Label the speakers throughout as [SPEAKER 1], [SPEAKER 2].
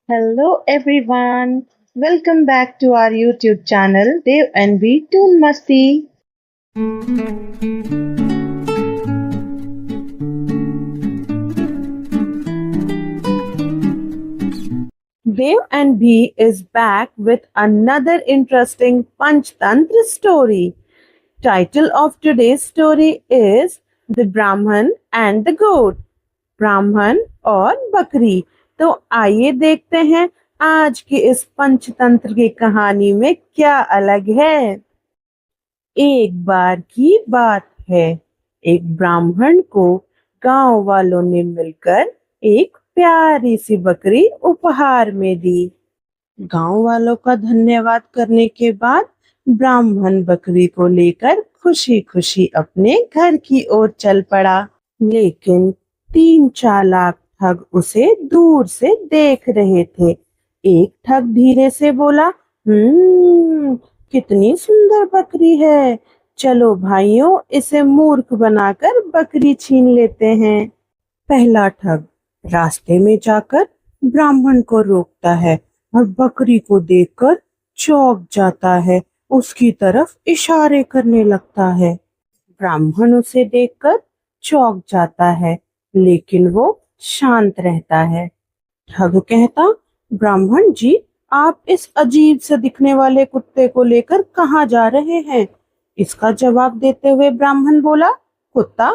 [SPEAKER 1] Hello everyone. Welcome back to our YouTube channel Dev and B Toon Masti. Dev and B is back with another interesting Panchtantra story. Title of today's story is The Brahman and the Goat. ब्राह्मण और बकरी। तो आइए देखते हैं आज की इस पंचतंत्र की कहानी में क्या अलग है। एक बार की बात है, एक ब्राह्मण को गांव वालों ने मिलकर एक प्यारी सी बकरी उपहार में दी। गांव वालों का धन्यवाद करने के बाद ब्राह्मण बकरी को लेकर खुशी खुशी अपने घर की ओर चल पड़ा। लेकिन तीन चालाक ठग उसे दूर से देख रहे थे। एक ठग धीरे से बोला, कितनी सुंदर बकरी है। चलो भाइयों, इसे मूर्ख बनाकर बकरी छीन लेते हैं। पहला ठग रास्ते में जाकर ब्राह्मण को रोकता है और बकरी को देखकर चौंक जाता है, उसकी तरफ इशारे करने लगता है। ब्राह्मण उसे देखकर चौंक जाता है, लेकिन वो शांत रहता है। ठग कहता, ब्राह्मण जी, आप इस अजीब से दिखने वाले कुत्ते को लेकर कहाँ जा रहे हैं? इसका जवाब देते हुए ब्राह्मण बोला, कुत्ता,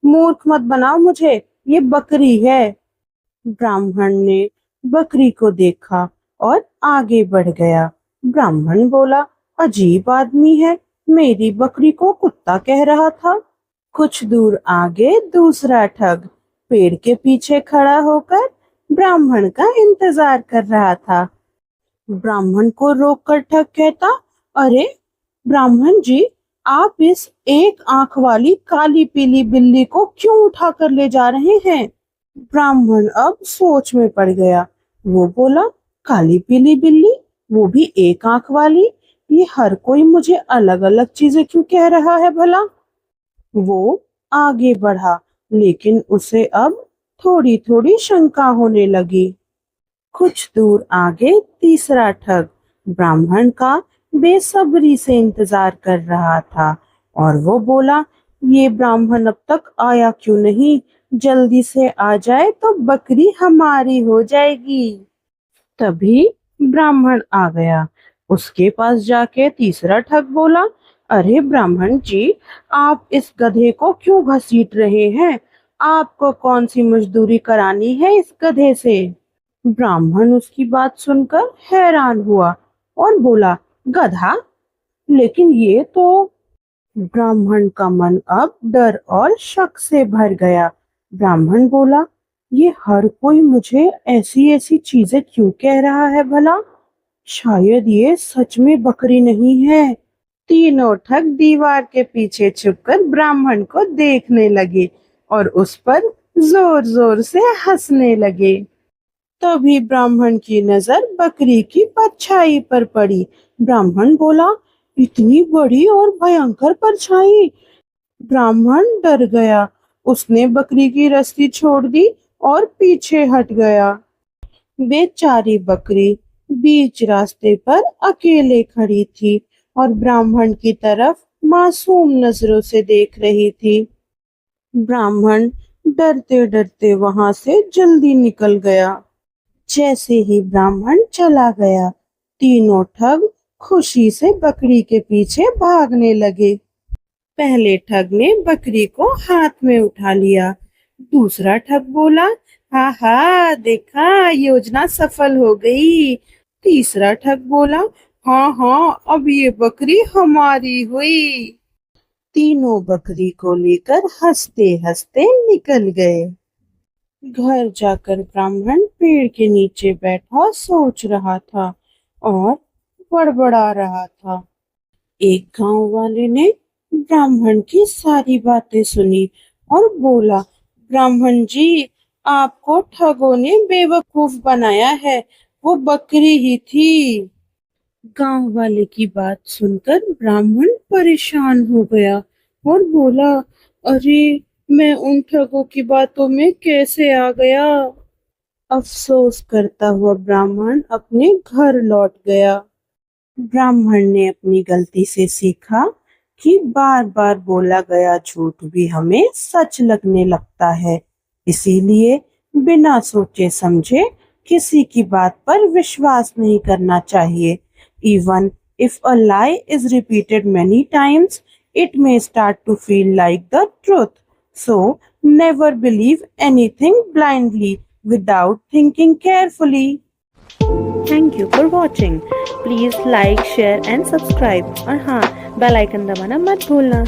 [SPEAKER 1] मूर्ख मत बनाओ मुझे, ये बकरी है। ब्राह्मण ने बकरी को देखा और आगे बढ़ गया। ब्राह्मण बोला, अजीब आदमी है, मेरी बकरी को कुत्ता कह रहा था। कुछ दूर आगे दूसरा ठग पेड़ के पीछे खड़ा होकर ब्राह्मण का इंतजार कर रहा था। ब्राह्मण को रोककर ठग कहता, अरे ब्राह्मण जी, आप इस एक आंख वाली काली पीली बिल्ली को क्यों उठा कर ले जा रहे हैं? ब्राह्मण अब सोच में पड़ गया। वो बोला, काली पीली बिल्ली, वो भी एक आंख वाली, ये हर कोई मुझे अलग अलग चीजें क्यों कह रहा है भला? वो आगे बढ़ा, लेकिन उसे अब थोड़ी थोड़ी शंका होने लगी। कुछ दूर आगे तीसरा ठग ब्राह्मण का बेसब्री से इंतजार कर रहा था और वो बोला, ये ब्राह्मण अब तक आया क्यों नहीं? जल्दी से आ जाए तो बकरी हमारी हो जाएगी। तभी ब्राह्मण आ गया। उसके पास जाके तीसरा ठग बोला, अरे ब्राह्मण जी, आप इस गधे को क्यों घसीट रहे हैं? आपको कौन सी मजदूरी करानी है इस गधे से? ब्राह्मण उसकी बात सुनकर हैरान हुआ और बोला, गधा? लेकिन ये तो। ब्राह्मण का मन अब डर और शक से भर गया। ब्राह्मण बोला, ये हर कोई मुझे ऐसी ऐसी चीजें क्यों कह रहा है भला? शायद ये सच में बकरी नहीं है। तीनों ठग दीवार के पीछे छुपकर ब्राह्मण को देखने लगे और उस पर जोर जोर से हंसने लगे। तभी ब्राह्मण की नजर बकरी की परछाई पर पड़ी। ब्राह्मण बोला, इतनी बड़ी और भयंकर परछाई! ब्राह्मण डर गया। उसने बकरी की रस्सी छोड़ दी और पीछे हट गया। बेचारी बकरी बीच रास्ते पर अकेले खड़ी थी और ब्राह्मण की तरफ मासूम नजरों से देख रही थी। ब्राह्मण डरते डरते वहां से जल्दी निकल गया। जैसे ही ब्राह्मण चला गया, तीनों ठग खुशी से बकरी के पीछे भागने लगे। पहले ठग ने बकरी को हाथ में उठा लिया। दूसरा ठग बोला, हा हा, देखा, योजना सफल हो गई। तीसरा ठग बोला, हाँ हाँ, अब ये बकरी हमारी हुई। तीनों बकरी को लेकर हंसते हंसते निकल गए। घर जाकर ब्राह्मण पेड़ के नीचे बैठा सोच रहा था और बड़बड़ा रहा था। एक गांव वाले ने ब्राह्मण की सारी बातें सुनी और बोला, ब्राह्मण जी, आपको ठगों ने बेवकूफ बनाया है, वो बकरी ही थी। गांव वाले की बात सुनकर ब्राह्मण परेशान हो गया और बोला, अरे मैं उन ठगों की बातों में कैसे आ गया? अफसोस करता हुआ ब्राह्मण अपने घर लौट गया। ब्राह्मण ने अपनी गलती से सीखा कि बार बार बोला गया झूठ भी हमें सच लगने लगता है। इसीलिए बिना सोचे समझे किसी की बात पर विश्वास नहीं करना चाहिए। Even if a lie is repeated many times, it may start to feel like the truth. So never believe anything blindly without thinking carefully. Thank you for watching. Please like, share and subscribe. और हाँ, bell icon दबाना मत भूलना।